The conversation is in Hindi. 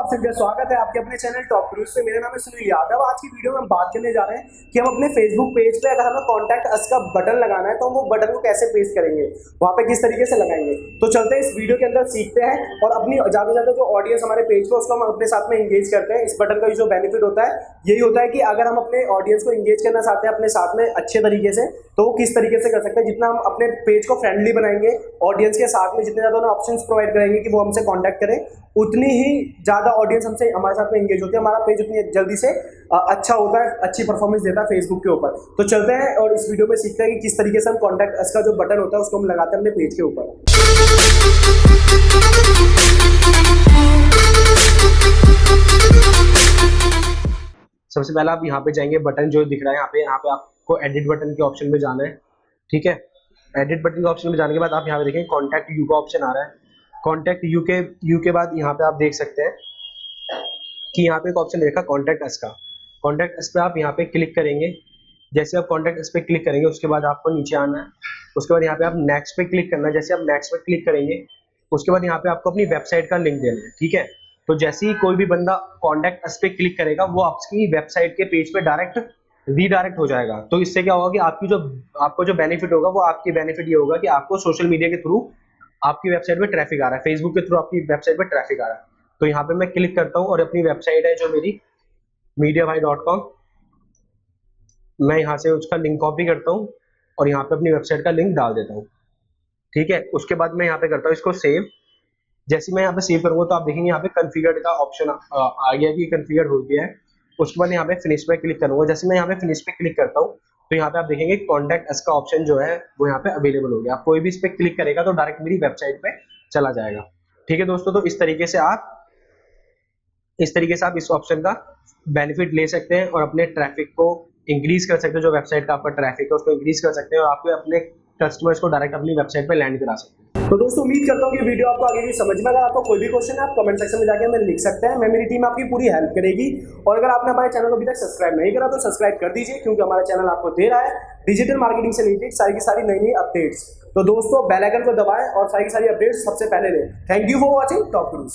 आप सभी का स्वागत है आपके अपने चैनल टॉप क्रूज पे। मेरा नाम है सुनील यादव। आज की वीडियो में हम बात करने जा रहे हैं कि हम अपने फेसबुक पेज पे अगर हमें कॉन्टैक्ट अस का बटन लगाना है तो हम वो बटन को कैसे पेस्ट करेंगे, वहां पे किस तरीके से लगाएंगे। तो चलते हैं इस वीडियो के अंदर सीखते हैं और अपनी ज्यादा से ज्यादा जो ऑडियंस हमारे पेज पे उसको हम अपने साथ में एंगेज करते हैं। इस बटन का जो बेनिफिट होता है यही होता है कि अगर हम अपने ऑडियंस को एंगेज करना चाहते हैं अपने साथ में अच्छे तरीके से, तो वो किस तरीके से कर सकते हैं। जितना हम अपने पेज को फ्रेंडली बनाएंगे ऑडियंस के साथ में, जितने ज्यादा उन्हें ऑप्शंस प्रोवाइड करेंगे कि वो हमसे कॉन्टैक्ट करें, उतनी ही ज्यादा ऑडियंस हमसे हमारे साथ में एंगेज होती है, हमारा पेज उतनी जल्दी से अच्छा होता है, अच्छी परफॉर्मेंस देता है फेसबुक के ऊपर। तो चलते हैं और इस वीडियो में सीखते हैं कि किस तरीके से हम कॉन्टैक्ट अस का जो बटन होता है उसको हम लगाते हैं अपने पेज के ऊपर। सबसे पहले आप यहाँ पे जाएंगे, बटन जो दिख रहा है यहाँ पे आपको एडिट बटन के ऑप्शन में जाना है। ठीक है, एडिट बटन के ऑप्शन में जाने के बाद आप यहाँ पे देखेंगे कॉन्टैक्ट यू का ऑप्शन आ रहा है। कॉन्टैक्ट यू के बाद यहाँ पे आप देख सकते हैं कि यहाँ पे एक ऑप्शन देखा कॉन्टैक्ट अस का। कॉन्टैक्ट अस पे आप यहाँ पे क्लिक करेंगे। जैसे आप कॉन्टैक्ट अस पे क्लिक करेंगे उसके बाद आपको नीचे आना है। उसके बाद यहाँ पे आप नेक्स्ट पे क्लिक करना है। जैसे आप नेक्स्ट पे क्लिक करेंगे उसके बाद यहाँ पे आपको अपनी वेबसाइट का लिंक देना है। ठीक है, तो जैसे ही कोई भी बंदा कॉन्टैक्ट अस पे क्लिक करेगा वो आपकी वेबसाइट के पेज पे डायरेक्ट रीडायरेक्ट हो जाएगा। तो इससे क्या होगा कि आपको जो बेनिफिट होगा वो आपकी बेनिफिट ये होगा कि आपको सोशल मीडिया के थ्रू आपकी वेबसाइट पे ट्रैफिक आ रहा है, फेसबुक के थ्रू आपकी वेबसाइट पे ट्रैफिक आ रहा है। तो यहाँ पे मैं क्लिक करता हूँ और अपनी वेबसाइट है जो मेरी mediabhai.com, मैं यहाँ से उसका लिंक कॉपी करता हूँ और यहाँ पे अपनी वेबसाइट का लिंक डाल देता हूँ। ठीक है, उसके बाद मैं यहाँ पे करता हूँ इसको सेव। जैसे मैं यहाँ पे सेव करूंगा तो आप देखेंगे यहाँ पे कॉन्फ़िगर का ऑप्शन आ गया कि कॉन्फ़िगर हो गया है। उसके बाद यहाँ पे फिनिश पे क्लिक करूंगा। जैसे मैं यहाँ पे फिनिश पे क्लिक करता हूँ तो यहाँ पे आप देखेंगे कॉन्टैक्ट अस का ऑप्शन जो है वो यहाँ पे अवेलेबल हो गया। आप कोई भी इस पे क्लिक करेगा तो डायरेक्ट मेरी वेबसाइट पे चला जाएगा। ठीक है दोस्तों, तो इस तरीके से आप इस ऑप्शन का बेनिफिट ले सकते हैं और अपने ट्रैफिक को इंक्रीज कर सकते हैं। जो वेबसाइट का आपका ट्रैफिक है उसको इंक्रीज कर सकते हैं और आपके अपने कस्टमर्स को डायरेक्ट अपनी वेबसाइट पे लैंड करा सकते हैं। तो दोस्तों उम्मीद करता हूँ कि वीडियो आपको आगे भी समझ में। अगर आपको कोई भी क्वेश्चन है आप कमेंट सेक्शन में जाके हमें लिख सकते हैं, मैं मेरी टीम आपकी पूरी हेल्प करेगी। और अगर आपने हमारे चैनल को अभी तक सब्सक्राइब नहीं करा तो सब्सक्राइब कर दीजिए, क्योंकि हमारा चैनल आपको दे रहा है डिजिटल मार्केटिंग से रिलेटेड सारी की सारी नई अपडेट्स। तो दोस्तों बेल आइकन को दबाएं और सारी की सारी अपडेट्स सबसे पहले लें। Thank you for watching top cruise.